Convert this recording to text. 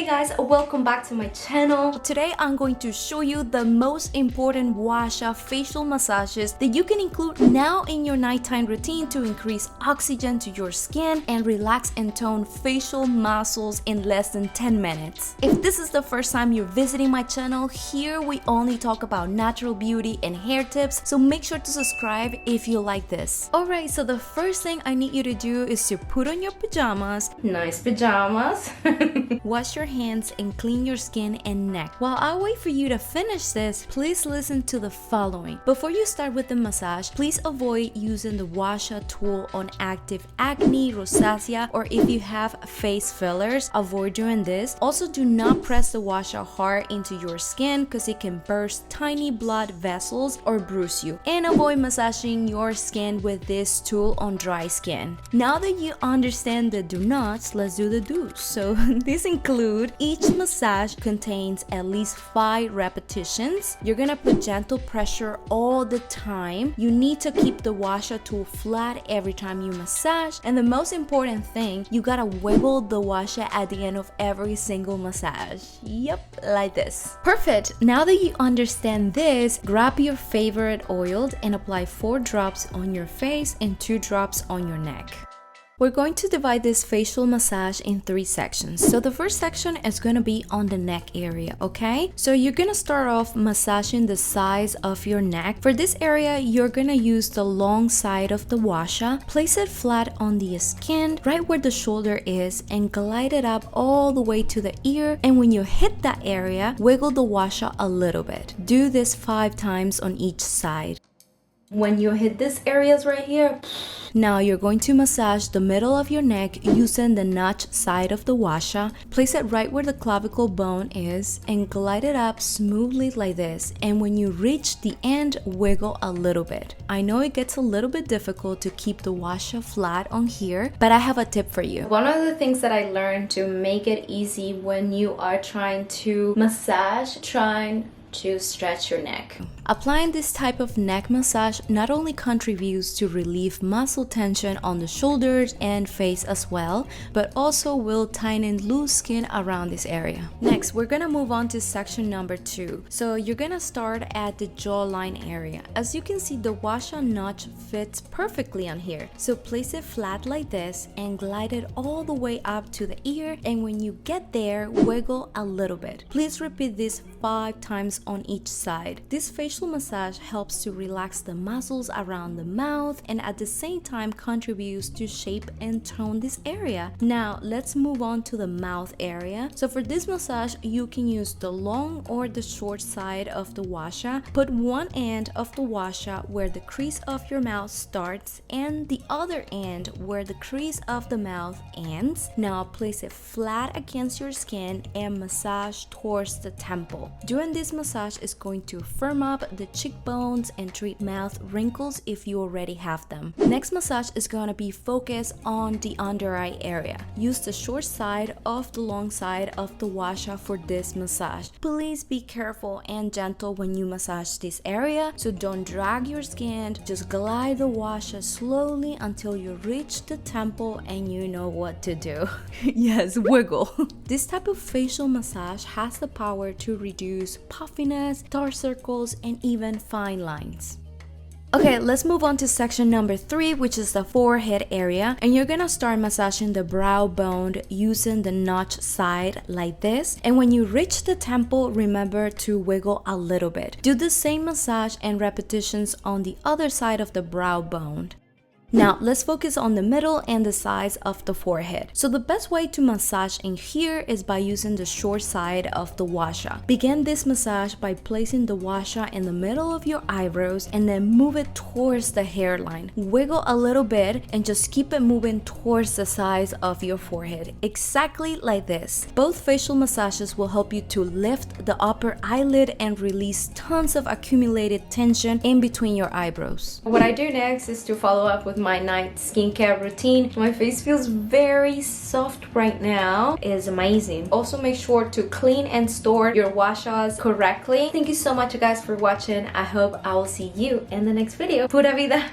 guys, welcome back to my channel. Today I'm going to show you the most important Gua Sha facial massages that you can include now in your nighttime routine to increase oxygen to your skin and relax and tone facial muscles in less than 10 minutes. If this is the first time you're visiting my channel, here we only talk about natural beauty and hair tips, so make sure to subscribe if you like this. Alright, so the first thing I need you to do is to put on your pajamas. Nice pajamas. Wash your hands and clean your skin and neck. While I wait for you to finish this, please listen to the following. Before you start with the massage, please avoid using the Gua Sha tool on active acne, rosacea, or if you have face fillers, avoid doing this. Also, do not press the Gua Sha hard into your skin because it can burst tiny blood vessels or bruise you. And avoid massaging your skin with this tool on dry skin. Now that you understand the do nots, let's do the do's. So these include each massage contains at least 5 repetitions. You're gonna put gentle pressure all the time. You need to keep the Gua Sha tool flat every time you massage. And the most important thing, you gotta wiggle the Gua Sha at the end of every single massage. Yep, like this. Perfect. Now that you understand this, grab your favorite oil and apply 4 drops on your face and 2 drops on your neck. We're going to divide this facial massage in 3 sections. So the first section is going to be on the neck area, okay? So you're going to start off massaging the sides of your neck. For this area, you're going to use the long side of the Gua Sha. Place it flat on the skin, right where the shoulder is, and glide it up all the way to the ear. And when you hit that area, wiggle the Gua Sha a little bit. Do this 5 times on each side. When you hit these areas right here, now you're going to massage the middle of your neck using the notch side of the Gua Sha. Place it right where the clavicle bone is and glide it up smoothly like this. And when you reach the end, wiggle a little bit. I know it gets a little bit difficult to keep the Gua Sha flat on here, but I have a tip for you. One of the things that I learned to make it easy when you are trying to massage, to stretch your neck. Applying this type of neck massage not only contributes to relieve muscle tension on the shoulders and face as well, but also will tighten loose skin around this area. Next, we're gonna move on to section number 2. So you're gonna start at the jawline area. As you can see, the Gua Sha notch fits perfectly on here. So place it flat like this and glide it all the way up to the ear, and when you get there, wiggle a little bit. Please repeat this 5 times on each side. This facial massage helps to relax the muscles around the mouth and at the same time contributes to shape and tone this area. Now let's move on to the mouth area. So for this massage, you can use the long or the short side of the Gua Sha. Put one end of the Gua Sha where the crease of your mouth starts and the other end where the crease of the mouth ends. Now place it flat against your skin and massage towards the temple. Doing this massage is going to firm up the cheekbones and treat mouth wrinkles if you already have them. Next massage is going to be focused on the under eye area. Use the short side of the long side of the Gua Sha for this massage. Please be careful and gentle when you massage this area, so don't drag your skin. Just glide the Gua Sha slowly until you reach the temple and you know what to do. Yes, wiggle. This type of facial massage has the power to reduce puffiness, dark circles, and even fine lines. Okay, let's move on to section number 3, which is the forehead area. And you're gonna start massaging the brow bone using the notch side like this. And when you reach the temple, remember to wiggle a little bit. Do the same massage and repetitions on the other side of the brow bone. Now, let's focus on the middle and the sides of the forehead. So the best way to massage in here is by using the short side of the Gua Sha. Begin this massage by placing the Gua Sha in the middle of your eyebrows and then move it towards the hairline. Wiggle a little bit and just keep it moving towards the sides of your forehead, exactly like this. Both facial massages will help you to lift the upper eyelid and release tons of accumulated tension in between your eyebrows. What I do next is to follow up with my night skincare routine. My face feels very soft right now. It is amazing. Also, make sure to clean and store your Gua Shas correctly. Thank you so much, you guys, for watching. I hope I will see you in the next video. Pura vida!